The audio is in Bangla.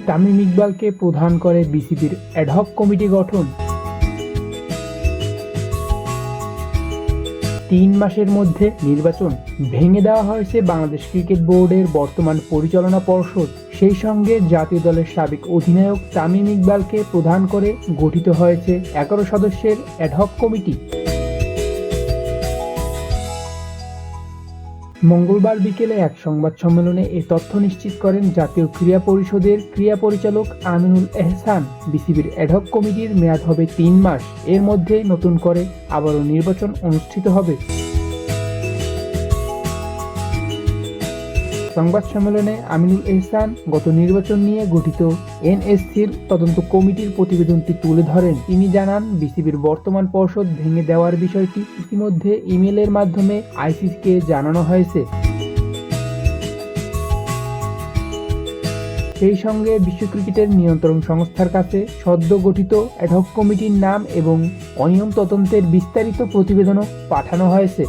তামিম ইকবালকে প্রধান করে বিসিবির অ্যাডহক কমিটি গঠন। 3 মাসের মধ্যে নির্বাচন, ভেঙে দেওয়া হয়েছে বাংলাদেশ ক্রিকেট বোর্ডের বর্তমান পরিচালনা পর্ষদ। সেই সঙ্গে জাতীয় দলের সাবেক অধিনায়ক তামিম ইকবালকে প্রধান করে গঠিত হয়েছে 11 সদস্যের অ্যাডহক কমিটি। মঙ্গলবার বিকেলে এক সংবাদ সম্মেলনে এ তথ্য নিশ্চিত করেন জাতীয় ক্রীড়া পরিষদের ক্রীড়া পরিচালক আমিনুল এহসান। বিসিবির অ্যাডহক কমিটির মেয়াদ হবে 3 মাস। এর মধ্যে নতুন করে আবারও নির্বাচন অনুষ্ঠিত হবে। সংবাদ সম্মেলনে আমিনুল এহসান গত নির্বাচন নিয়ে গঠিত এনএসসির তদন্ত কমিটির প্রতিবেদনটি তুলে ধরেন। তিনি জানান, বিসিবির বর্তমান পর্ষদ ভেঙে দেওয়ার বিষয়টি ইতিমধ্যে ইমেইলের মাধ্যমে আইসিসিকে জানানো হয়েছে। সেই সঙ্গে বিশ্ব ক্রিকেটের নিয়ন্ত্রণ সংস্থার কাছে সদ্য গঠিত অ্যাডহক কমিটির নাম এবং অনিয়ম তদন্তের বিস্তারিত প্রতিবেদনও পাঠানো হয়েছে।